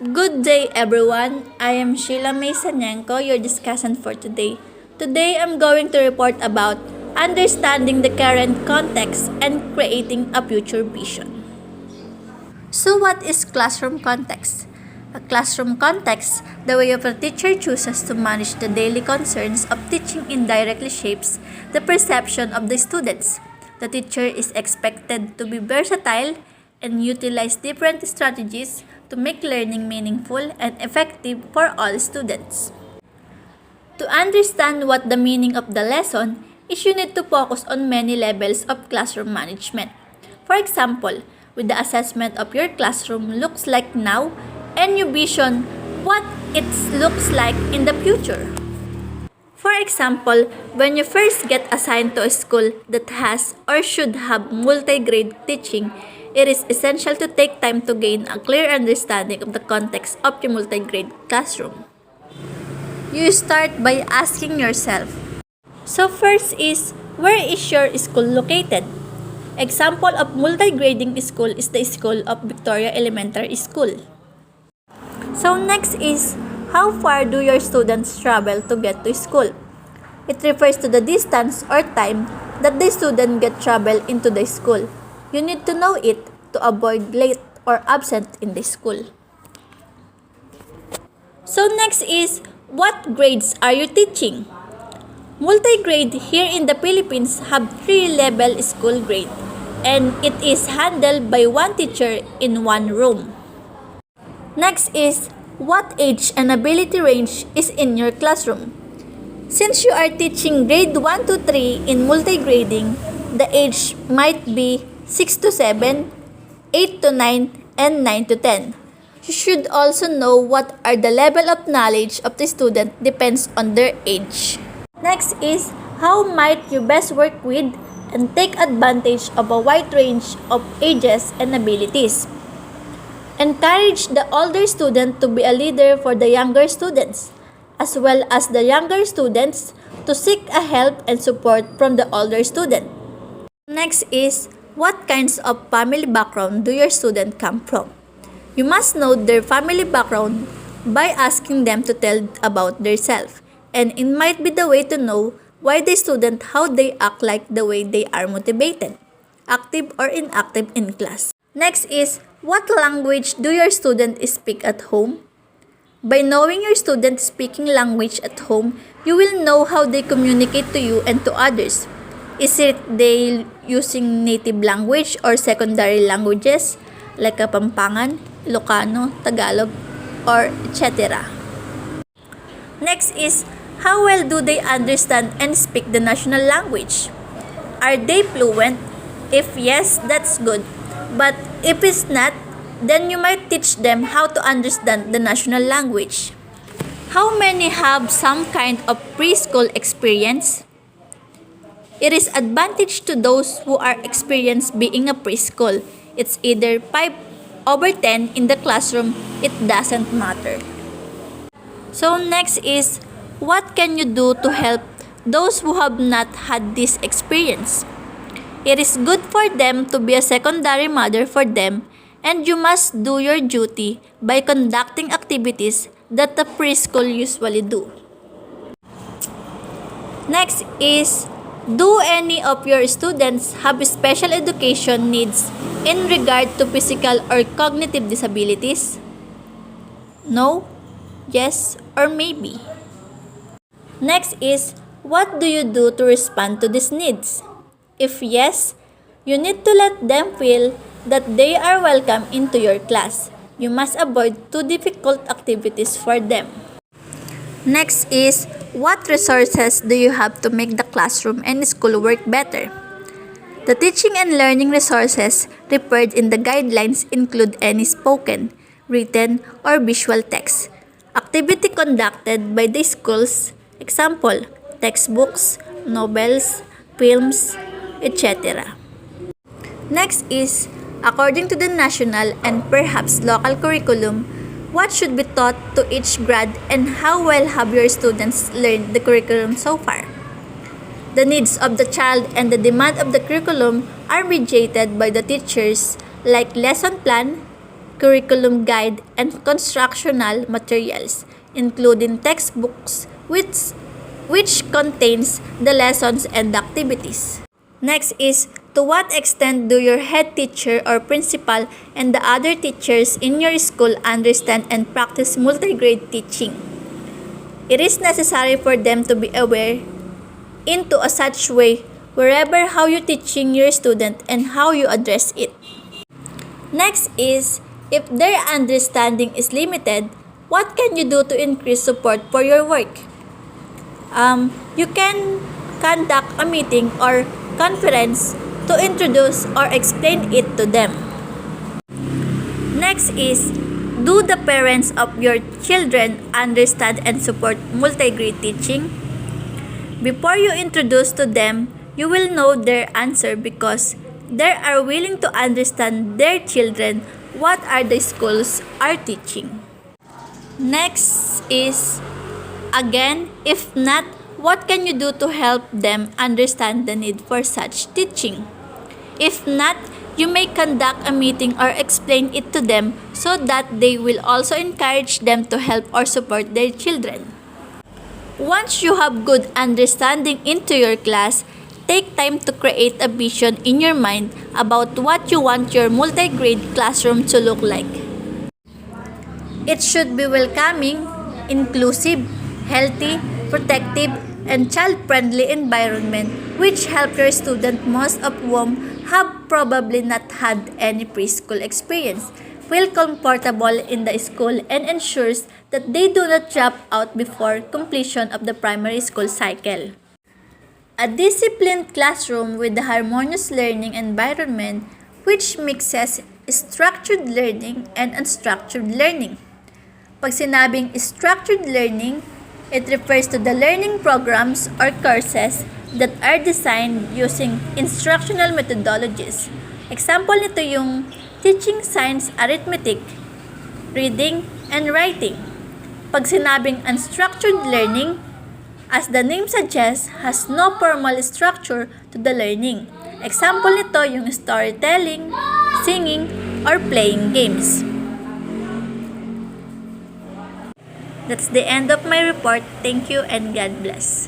Good day, everyone. I am Sheila May Sanyanko, your discussant for today. Today, I'm going to report about understanding the current context and creating a future vision. So, what is classroom context? A classroom context, the way of a teacher chooses to manage the daily concerns of teaching indirectly shapes the perception of the students. The teacher is expected to be versatile and utilize different strategies to make learning meaningful and effective for all students. To understand what the meaning of the lesson is, you need to focus on many levels of classroom management. For example, with the assessment of your classroom looks like now and you vision what it looks like in the future. For example, when you first get assigned to a school that has or should have multi-grade teaching, it is essential to take time to gain a clear understanding of the context of your multi-grade classroom. You start by asking yourself, so first is, where is your school located? Example of multi-grading school is the school of Victoria Elementary School. So next is, how far do your students travel to get to school? It refers to the distance or time that the student get travel into the school. You need to know it to avoid late or absent in the school. So next is, what grades are you teaching? Multi-grade here in the Philippines have 3-level school grade, and it is handled by one teacher in one room. Next is, what age and ability range is in your classroom? Since you are teaching grade 1 to 3 in multi-grading, the age might be 6 to 7, 8 to 9, and 9 to 10. You should also know what are the level of knowledge of the student depends on their age. Next is, how might you best work with and take advantage of a wide range of ages and abilities? Encourage the older student to be a leader for the younger students, as well as the younger students to seek a help and support from the older student. Next is, what kinds of family background do your student come from? You must know their family background by asking them to tell about themselves, and it might be the way to know why the student how they act like the way they are motivated, active or inactive in class. Next is, what language do your student speak at home? By knowing your student speaking language at home, you will know how they communicate to you and to others. Is it they using native language or secondary languages like Kapampangan, Ilocano, Tagalog, or etc. Next is, how well do they understand and speak the national language? Are they fluent? If yes, that's good. But if it's not, then you might teach them how to understand the national language. How many have some kind of preschool experience? It is advantage to those who are experienced being a preschool. It's either 5/10 in the classroom, it doesn't matter. So next is, what can you do to help those who have not had this experience? It is good for them to be a secondary mother for them, and you must do your duty by conducting activities that the preschool usually do. Next is, do any of your students have special education needs in regard to physical or cognitive disabilities? No, yes, or maybe. Next is, what do you do to respond to these needs? If yes, you need to let them feel that they are welcome into your class. You must avoid too difficult activities for them. Next is, what resources do you have to make the classroom and school work better? The teaching and learning resources referred in the guidelines include any spoken, written, or visual text. Activity conducted by the schools, example, textbooks, novels, films, etc. Next is, according to the national and perhaps local curriculum, what should be taught to each grade and how well have your students learned the curriculum so far? The needs of the child and the demand of the curriculum are mediated by the teachers like lesson plan, curriculum guide, and constructional materials, including textbooks, which contains the lessons and activities. Next is, to what extent do your head teacher or principal and the other teachers in your school understand and practice multi-grade teaching? It is necessary for them to be aware into a such way wherever how you teaching your student and how you address it. Next is, if their understanding is limited, what can you do to increase support for your work? You can conduct a meeting or conference to introduce or explain it to them. Next is, do the parents of your children understand and support multi-grade teaching? Before you introduce to them, you will know their answer because they are willing to understand their children what are the schools are teaching. Next is, again, if not, what can you do to help them understand the need for such teaching? If not, you may conduct a meeting or explain it to them so that they will also encourage them to help or support their children. Once you have good understanding into your class, take time to create a vision in your mind about what you want your multi-grade classroom to look like. It should be welcoming, inclusive, healthy, protective, and child-friendly environment which help your student, most of whom have probably not had any preschool experience, feel comfortable in the school and ensures that they do not drop out before completion of the primary school cycle. A disciplined classroom with a harmonious learning environment which mixes structured learning and unstructured learning. Pag sinabing structured learning, it refers to the learning programs or courses that are designed using instructional methodologies. Example nito yung teaching science arithmetic, reading, and writing. Pag sinabing unstructured learning, as the name suggests, has no formal structure to the learning. Example nito yung storytelling, singing, or playing games. That's the end of my report. Thank you and God bless.